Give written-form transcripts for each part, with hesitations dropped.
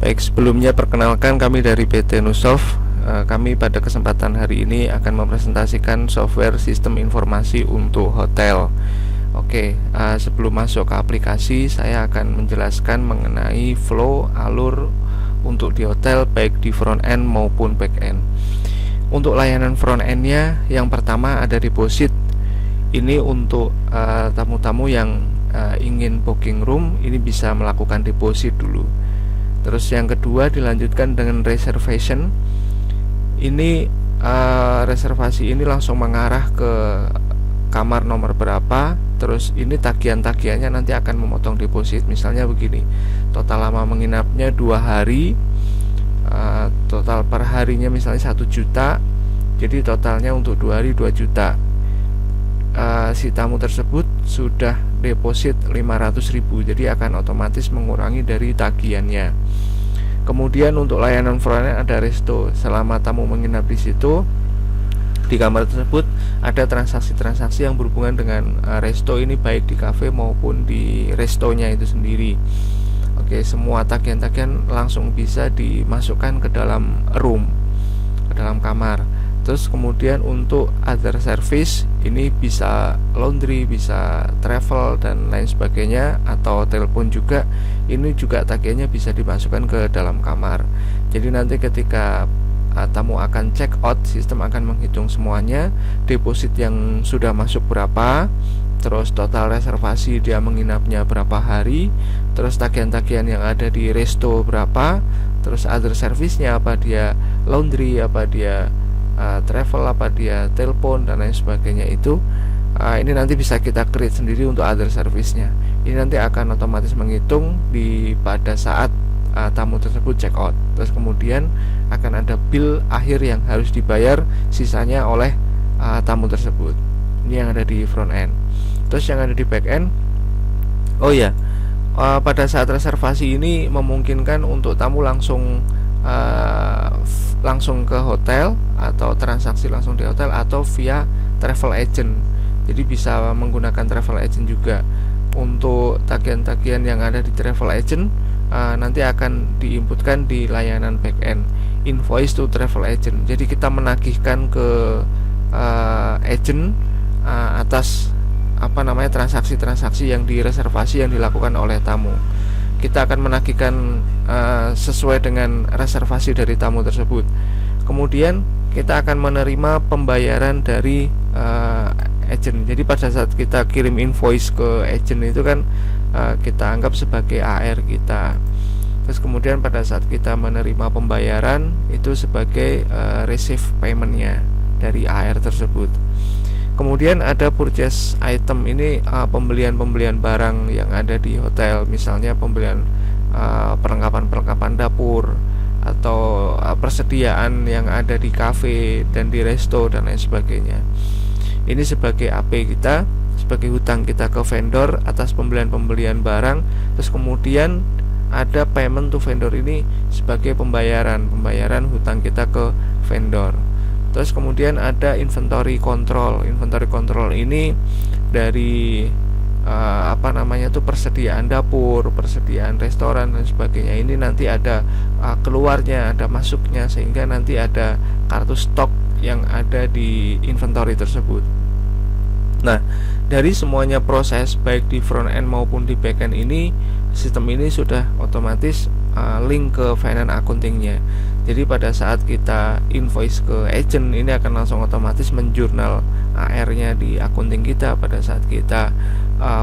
Baik, sebelumnya perkenalkan kami dari PT Nusoft. Kami pada kesempatan hari ini akan mempresentasikan software sistem informasi untuk hotel. Oke, sebelum masuk ke aplikasi, saya akan menjelaskan mengenai flow alur untuk di hotel baik di front end maupun back end. Untuk layanan front end-nya, yang pertama ada deposit. Ini untuk tamu-tamu yang ingin booking room, ini bisa melakukan deposit dulu. Terus yang kedua dilanjutkan dengan reservation. Ini reservasi ini langsung mengarah ke kamar nomor berapa. Terus ini tagihan-tagihannya nanti akan memotong deposit. Misalnya begini, total lama menginapnya 2 hari, total per harinya misalnya 1 juta. Jadi totalnya untuk 2 hari 2 juta. Si tamu tersebut sudah deposit 500.000, jadi akan otomatis mengurangi dari tagihannya. Kemudian untuk layanan frontend ada resto. Selama tamu menginap di situ, di kamar tersebut ada transaksi-transaksi yang berhubungan dengan resto ini, baik di cafe maupun di restonya itu sendiri. Oke, semua tagihan-tagihan langsung bisa dimasukkan ke dalam room, ke dalam kamar. Terus kemudian untuk other service ini bisa laundry, bisa travel dan lain sebagainya, atau telepon juga. Ini juga tagihannya bisa dimasukkan ke dalam kamar. Jadi nanti ketika tamu akan check out, sistem akan menghitung semuanya, deposit yang sudah masuk berapa, terus total reservasi dia menginapnya berapa hari, terus tagihan-tagihan yang ada di resto berapa, terus other service-nya apa dia laundry, apa dia travel, apa dia telepon dan lain sebagainya. Itu ini nanti bisa kita create sendiri untuk other service-nya. Ini nanti akan otomatis menghitung pada saat tamu tersebut check out. Terus kemudian akan ada bill akhir yang harus dibayar sisanya oleh tamu tersebut. Ini yang ada di front end. Terus yang ada di back end, pada saat reservasi ini memungkinkan untuk tamu langsung ke hotel, atau transaksi langsung di hotel, atau via travel agent. Jadi bisa menggunakan travel agent juga. Untuk tagihan-tagihan yang ada di travel agent nanti akan diinputkan di layanan backend, invoice to travel agent. Jadi kita menagihkan ke agent atas transaksi-transaksi yang direservasi yang dilakukan oleh tamu. Kita akan menagihkan sesuai dengan reservasi dari tamu tersebut. Kemudian kita akan menerima pembayaran dari agent. Jadi pada saat kita kirim invoice ke agent itu kan kita anggap sebagai AR kita. Terus kemudian pada saat kita menerima pembayaran itu sebagai receive payment-nya dari AR tersebut. Kemudian ada purchase item. Ini pembelian barang yang ada di hotel, misalnya pembelian perlengkapan dapur, atau persediaan yang ada di cafe dan di resto dan lain sebagainya. Ini sebagai AP kita, sebagai hutang kita ke vendor atas pembelian barang. Terus kemudian ada payment to vendor, ini sebagai pembayaran hutang kita ke vendor. Terus kemudian ada inventory control. Inventory control ini dari persediaan dapur, persediaan restoran dan sebagainya. Ini nanti ada keluarnya, ada masuknya, sehingga nanti ada kartu stok yang ada di inventory tersebut. Nah, dari semuanya proses baik di front end maupun di back end ini, sistem ini sudah otomatis link ke finance accounting-nya. Jadi pada saat kita invoice ke agent, ini akan langsung otomatis menjurnal AR-nya di accounting kita. Pada saat kita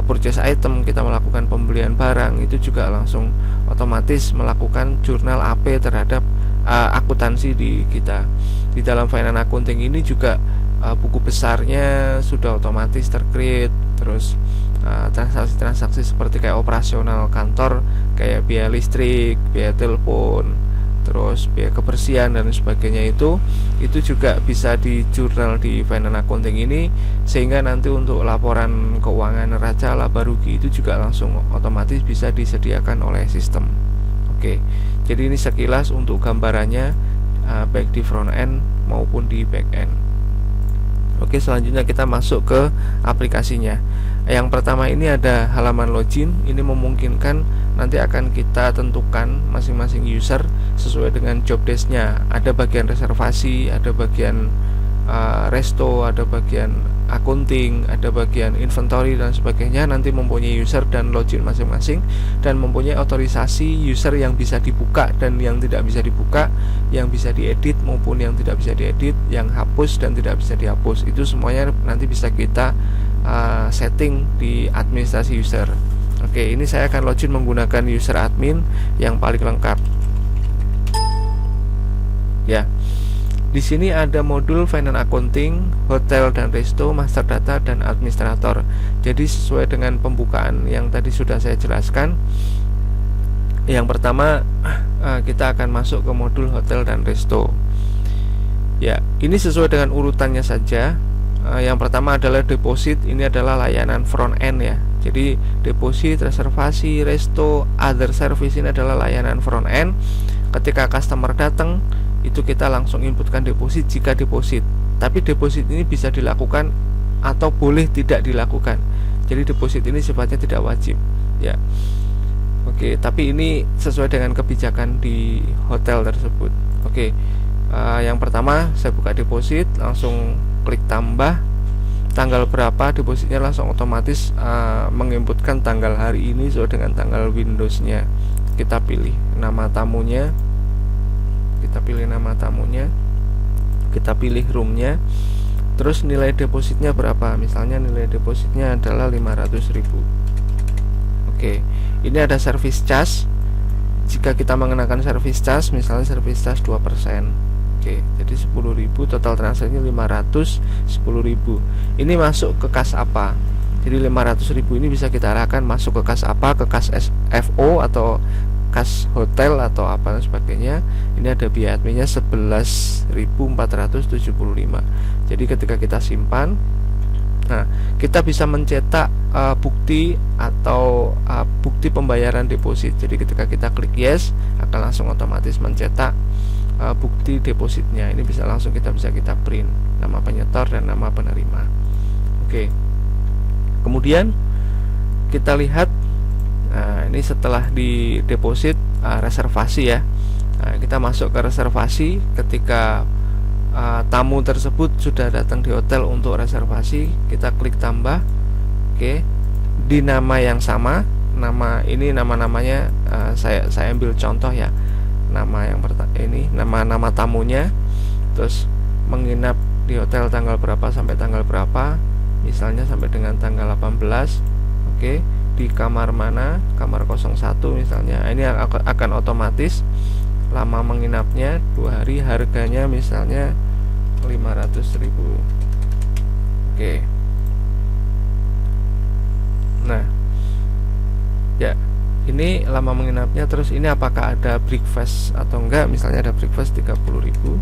purchase item, kita melakukan pembelian barang, itu juga langsung otomatis melakukan jurnal AP terhadap akuntansi di kita. Di dalam finance accounting ini juga buku besarnya sudah otomatis tercreate. Terus transaksi-transaksi seperti kayak operasional kantor, kayak biaya listrik, biaya telepon, terus biaya kebersihan dan sebagainya, itu juga bisa di jurnal di finance accounting ini, sehingga nanti untuk laporan keuangan neraca, laba rugi itu juga langsung otomatis bisa disediakan oleh sistem. Oke, jadi ini sekilas untuk gambarannya baik di front end maupun di back end. Oke, selanjutnya kita masuk ke aplikasinya. Yang pertama ini ada halaman login. Ini memungkinkan nanti akan kita tentukan masing-masing user sesuai dengan job desk-nya. Ada bagian reservasi, ada bagian resto, ada bagian accounting, ada bagian inventory dan sebagainya. Nanti mempunyai user dan login masing-masing, dan mempunyai otorisasi user yang bisa dibuka dan yang tidak bisa dibuka, yang bisa diedit maupun yang tidak bisa diedit, yang hapus dan tidak bisa dihapus. Itu semuanya nanti bisa kita setting di administrasi user. Oke, ini saya akan login menggunakan user admin yang paling lengkap. Ya. Di sini ada modul finance accounting, hotel dan resto, master data dan administrator. Jadi sesuai dengan pembukaan yang tadi sudah saya jelaskan. Yang pertama kita akan masuk ke modul hotel dan resto. Ya, ini sesuai dengan urutannya saja. Yang pertama adalah deposit. Ini adalah layanan front end ya. Jadi deposit, reservasi, resto, other service ini adalah layanan front end. Ketika customer datang, itu kita langsung inputkan deposit jika deposit. Tapi deposit ini bisa dilakukan atau boleh tidak dilakukan. Jadi deposit ini sifatnya tidak wajib ya. Oke, tapi ini sesuai dengan kebijakan di hotel tersebut. Oke, yang pertama saya buka deposit, langsung klik tambah. Tanggal berapa depositnya langsung otomatis menginputkan tanggal hari ini sesuai dengan tanggal Windows-nya. Kita pilih nama tamunya, kita pilih roomnya, terus nilai depositnya berapa. Misalnya nilai depositnya adalah 500.000. Oke, ini ada service charge. Jika kita mengenakan service charge, misalnya service charge 2%. Oke, jadi 10.000, total transaksinya 510.000. Ini masuk ke kas apa? Jadi 500.000 ini bisa kita arahkan masuk ke kas apa? Ke kas FO atau kas hotel atau apa dan sebagainya. Ini ada biaya adminnya 11.475. Jadi ketika kita simpan, nah kita bisa mencetak bukti atau bukti pembayaran deposit. Jadi ketika kita klik yes, akan langsung otomatis mencetak bukti depositnya. Ini bisa langsung kita print nama penyetor dan nama penerima. Oke, kemudian kita lihat. Nah, ini setelah di deposit reservasi ya. Nah, kita masuk ke reservasi ketika tamu tersebut sudah datang di hotel untuk reservasi. Kita klik tambah. Oke, di nama yang sama. Nama ini nama-namanya saya ambil contoh ya. Nama yang ini nama tamunya. Terus menginap di hotel tanggal berapa sampai tanggal berapa. Misalnya sampai dengan tanggal 18. Oke. Di kamar mana, kamar 01 misalnya. Ini akan otomatis lama menginapnya 2 hari, harganya misalnya 500.000. Oke. Nah ya, ini lama menginapnya. Terus ini apakah ada breakfast atau enggak. Misalnya ada breakfast 30.000.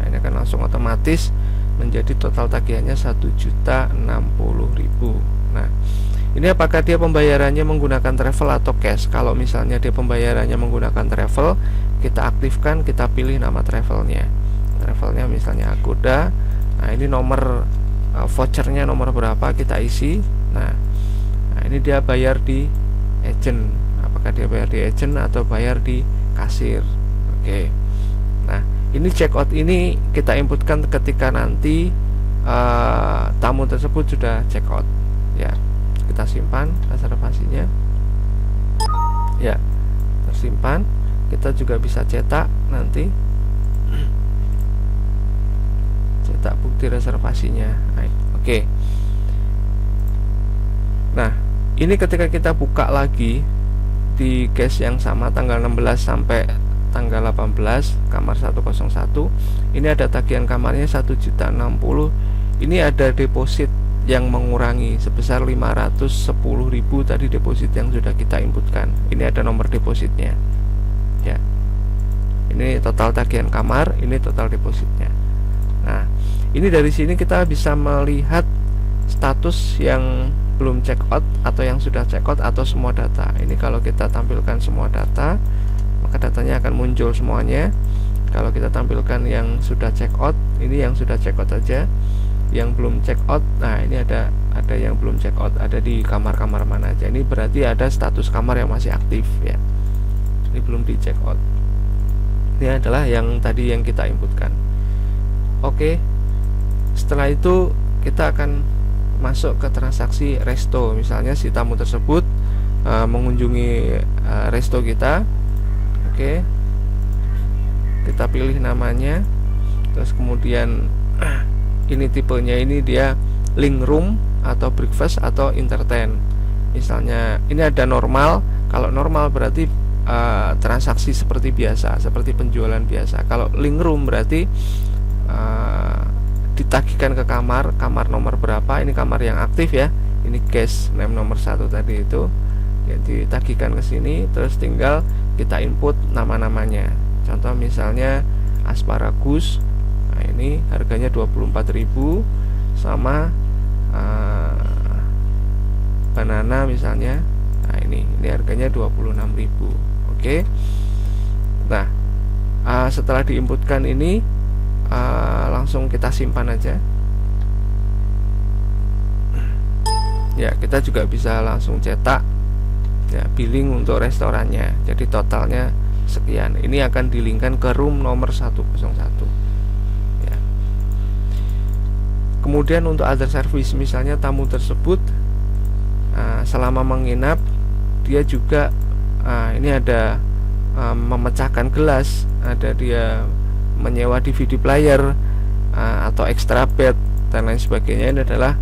Nah, ini akan langsung otomatis menjadi total tagihannya 1.060.000. Nah, ini apakah dia pembayarannya menggunakan travel atau cash. Kalau misalnya dia pembayarannya menggunakan travel, kita aktifkan, kita pilih nama travelnya. Travelnya misalnya Agoda. Nah, ini nomor vouchernya nomor berapa kita isi. Nah, ini dia bayar di agent. Apakah dia bayar di agent atau bayar di kasir. Oke. Nah, ini checkout ini kita inputkan ketika nanti tamu tersebut sudah checkout ya. Kita simpan reservasinya ya, tersimpan. Kita juga bisa cetak nanti, cetak bukti reservasinya. Oke. Nah, ini ketika kita buka lagi di case yang sama tanggal 16 sampai tanggal 18 kamar 101, ini ada tagihan kamarnya 1.060.000. Ini ada deposit yang mengurangi sebesar 510.000 tadi deposit yang sudah kita inputkan. Ini ada nomor depositnya ya. Ini total tagihan kamar, ini total depositnya. Nah, ini dari sini kita bisa melihat status yang belum check out atau yang sudah check out atau semua data. Ini kalau kita tampilkan semua data, maka datanya akan muncul semuanya. Kalau kita tampilkan yang sudah check out, ini yang sudah check out saja. yang belum check out. Nah, ini ada yang belum check out, ada di kamar-kamar mana aja. Ini berarti ada status kamar yang masih aktif ya. Ini belum di check out. Ini adalah yang tadi yang kita inputkan. Oke. Setelah itu kita akan masuk ke transaksi resto. Misalnya si tamu tersebut mengunjungi resto kita. Oke. Kita pilih namanya. Terus kemudian ini tipenya, ini dia link room atau breakfast atau entertain. Misalnya ini ada normal. Kalau normal berarti transaksi seperti biasa, seperti penjualan biasa. Kalau link room berarti ditagihkan ke kamar nomor berapa. Ini kamar yang aktif ya. Ini guest name nomor 1 tadi itu ya, ditagihkan ke sini. Terus tinggal kita input nama-namanya. Contoh misalnya asparagus. Nah, ini harganya 24.000 sama banana misalnya. Nah, ini harganya 26.000. Oke. Nah, setelah diinputkan ini langsung kita simpan aja. Ya, kita juga bisa langsung cetak ya billing untuk restorannya. Jadi totalnya sekian. Ini akan dilingkan ke room nomor 101 ya. Kemudian untuk other service, misalnya tamu tersebut selama menginap dia juga ini ada memecahkan gelas, ada dia menyewa DVD player atau extra bed dan lain sebagainya. Ini adalah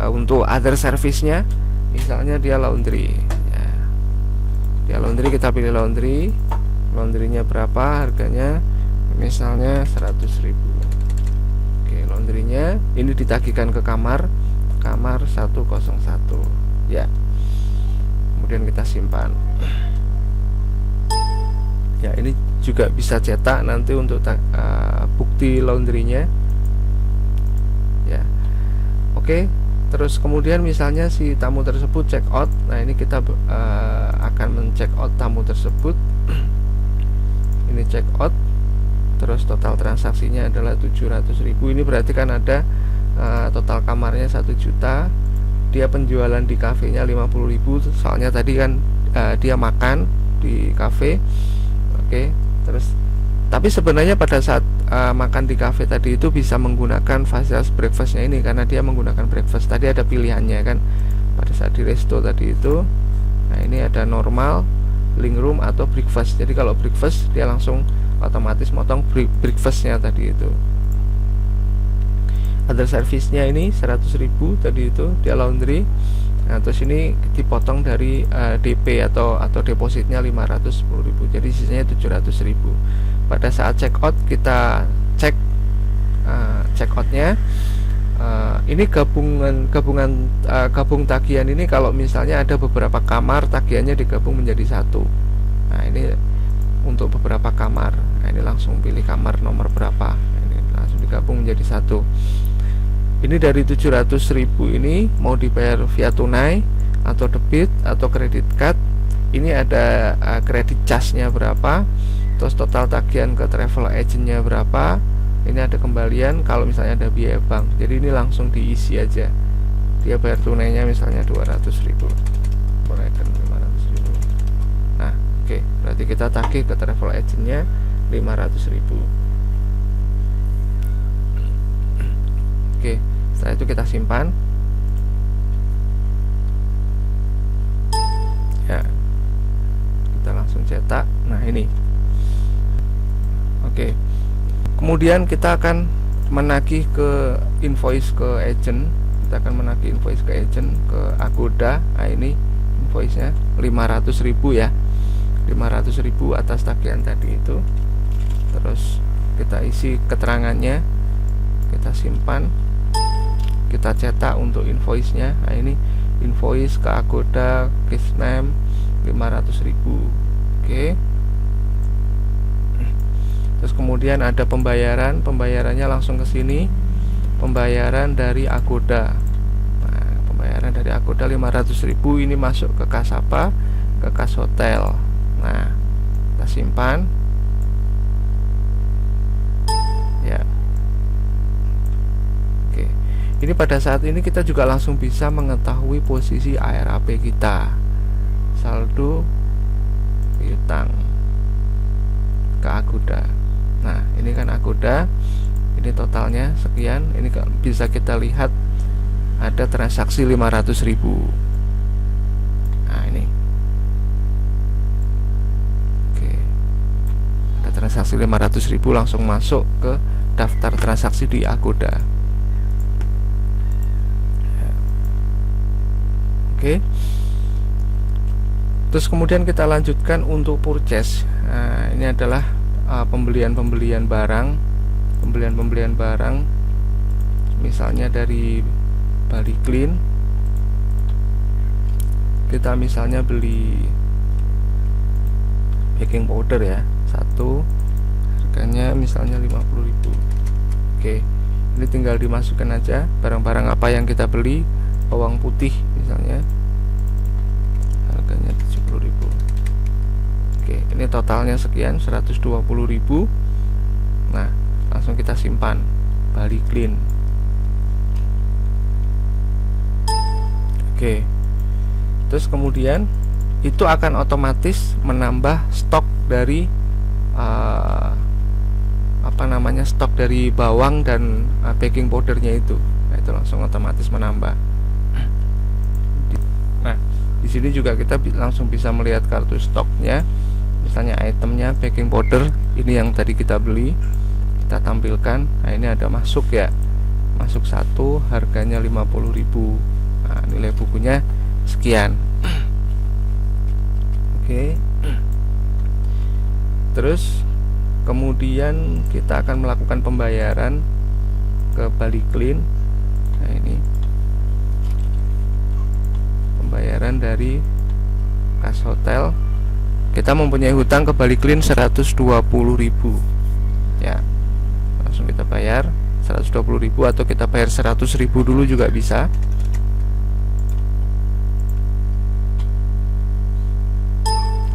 untuk other service-nya. Misalnya dia laundry ya. Dia laundry, kita pilih laundry. Laundrynya berapa harganya, misalnya 100.000. Oke, laundrynya ini ditagihkan ke kamar 101 ya. Kemudian kita simpan ya. Ini juga bisa cetak nanti untuk bukti laundrynya ya. Oke. Terus kemudian misalnya si tamu tersebut check out. Nah, ini kita akan men-check out tamu tersebut. Ini check out. Terus total transaksinya adalah 700.000. Ini berarti kan ada total kamarnya 1 juta. Dia penjualan di kafenya 50.000. Soalnya tadi kan dia makan di kafe. Oke. Terus tapi sebenarnya pada saat makan di kafe tadi itu bisa menggunakan fasilitas breakfastnya ini, karena dia menggunakan breakfast. Tadi ada pilihannya kan pada saat di resto tadi itu. Nah, ini ada normal, link room atau breakfast. Jadi kalau breakfast dia langsung otomatis motong breakfastnya tadi itu. Other service-nya ini 100.000 tadi itu, dia laundry. Nah, terus ini dipotong dari DP atau depositnya 510.000. Jadi sisanya 700.000. Pada saat check out kita cek check outnya. Ini gabung tagihan ini kalau misalnya ada beberapa kamar, tagihannya digabung menjadi satu. Nah, ini untuk beberapa kamar. Nah, ini langsung pilih kamar nomor berapa. Ini langsung digabung menjadi satu. Ini dari 700.000 ini mau dibayar via tunai atau debit atau kredit card. Ini ada kredit charge-nya berapa, terus total tagihan ke travel agent-nya berapa. Ini ada kembalian kalau misalnya ada biaya bank. Jadi ini langsung diisi aja. Dia bayar tunainya misalnya 200.000, tunaikan 500.000. Nah, oke, berarti kita tagih ke travel agent-nya 500.000. Oke, setelah itu kita simpan ya. Kita langsung cetak. Nah, ini oke. Kemudian kita akan menagih ke invoice ke agent. Kita akan menagih invoice ke agent ke Agoda. Nah, ini invoice-nya 500.000 ya. 500.000 atas tagihan tadi itu. Terus kita isi keterangannya, kita simpan, kita cetak untuk invoice-nya. Nah, ini invoice ke Agoda, case name 500.000. Oke. Terus kemudian ada pembayarannya langsung ke sini. Pembayaran dari Agoda. Nah, pembayaran dari Agoda 500.000 ini masuk ke kas apa? Ke kas hotel. Nah, kita simpan. Ya. Oke. Ini pada saat ini kita juga langsung bisa mengetahui posisi ARAP kita, saldo piutang ke Agoda. Nah, ini kan Agoda, ini totalnya sekian. Ini bisa kita lihat ada transaksi 500.000. Nah, ini. Oke. Ada transaksi 500.000 langsung masuk ke daftar transaksi di Agoda. Oke. Terus kemudian kita lanjutkan untuk purchase. Nah, ini adalah pembelian barang, misalnya dari Bali Clean. Kita misalnya beli baking powder ya, satu, harganya misalnya 50.000. Oke, ini tinggal dimasukkan aja barang-barang apa yang kita beli. Bawang putih misalnya, harganya 70.000. Oke, ini totalnya sekian, 120.000. Nah, langsung kita simpan Bali Clean. Oke. Terus kemudian itu akan otomatis menambah stok dari stok dari bawang dan baking powdernya itu. Nah, itu langsung otomatis menambah. Nah, di sini juga kita langsung bisa melihat kartu stoknya. Misalnya itemnya baking powder ini yang tadi kita beli, kita tampilkan. Nah, ini ada masuk ya, masuk satu, harganya 50.000. Nah, nilai bukunya sekian. Oke. Terus kemudian kita akan melakukan pembayaran ke Bali Clean. Nah, ini pembayaran dari kas hotel. Kita mempunyai hutang ke Bali Clean 120.000 ya, langsung kita bayar 120.000, atau kita bayar 100.000 dulu juga bisa.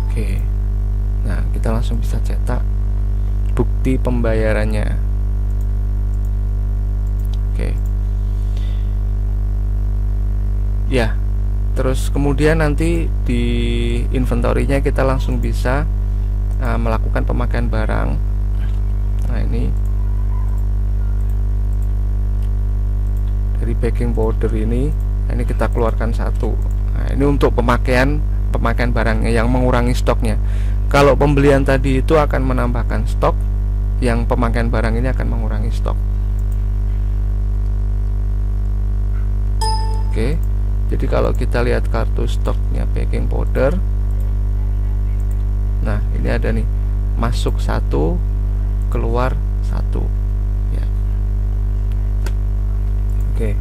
Oke, nah kita langsung bisa cetak bukti pembayarannya. Oke ya. Terus kemudian nanti di inventory-nya kita langsung bisa melakukan pemakaian barang. Nah, ini dari baking powder ini kita keluarkan satu. Nah, ini untuk pemakaian barangnya yang mengurangi stoknya. Kalau pembelian tadi itu akan menambahkan stok, yang pemakaian barang ini akan mengurangi stok. Oke. Jadi kalau kita lihat kartu stoknya baking powder, nah ini ada nih, masuk satu, keluar satu ya. Oke.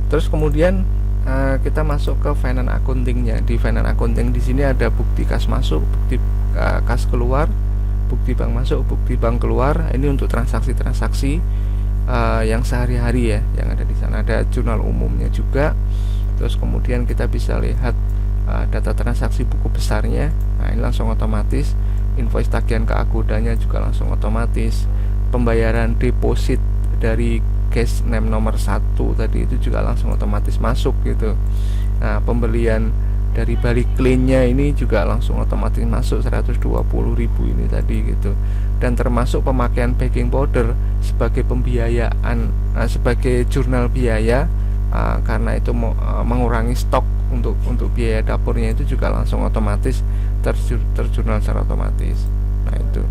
Terus kemudian kita masuk ke finance accountingnya. Di finance accounting di sini ada bukti kas masuk, bukti kas keluar, bukti bank masuk, bukti bank keluar. Ini untuk transaksi-transaksi yang sehari-hari ya, yang ada di sana. Ada jurnal umumnya juga. Terus kemudian kita bisa lihat data transaksi buku besarnya. Nah, ini langsung otomatis. Invoice tagihan ke Agodanya juga langsung otomatis. Pembayaran deposit dari cash name nomor 1 tadi itu juga langsung otomatis masuk gitu. Nah, pembelian dari Bali Clean-nya ini juga langsung otomatis masuk 120.000 ini tadi gitu. Dan termasuk pemakaian baking powder sebagai pembiayaan, sebagai jurnal biaya, karena itu mengurangi stok untuk biaya dapurnya, itu juga langsung otomatis terjurnal secara otomatis. Nah, itu.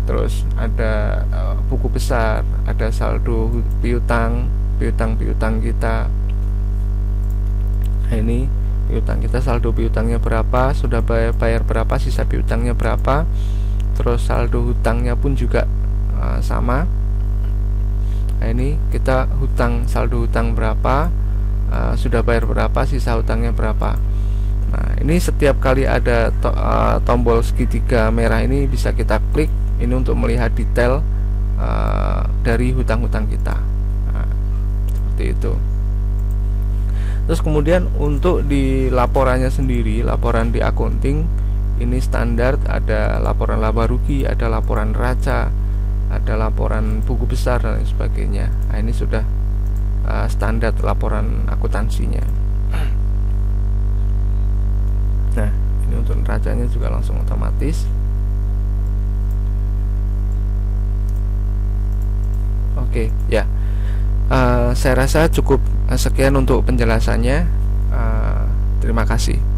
Terus ada buku besar, ada saldo piutang kita. Nah, ini piutang kita, saldo piutangnya berapa, sudah bayar berapa, sisa piutangnya berapa. Terus saldo hutangnya pun juga sama. Nah, ini kita saldo hutang berapa, sudah bayar berapa, sisa hutangnya berapa. Nah, ini setiap kali ada tombol segitiga merah ini bisa kita klik ini untuk melihat detail dari hutang-hutang kita. Nah, seperti itu. Terus kemudian untuk di laporannya sendiri, laporan di accounting ini standar, ada laporan laba rugi, ada laporan neraca, ada laporan buku besar dan sebagainya. Nah, ini sudah standar laporan akuntansinya. Nah, ini untuk neracanya juga langsung otomatis. Oke, ya. Saya rasa cukup sekian untuk penjelasannya. Terima kasih.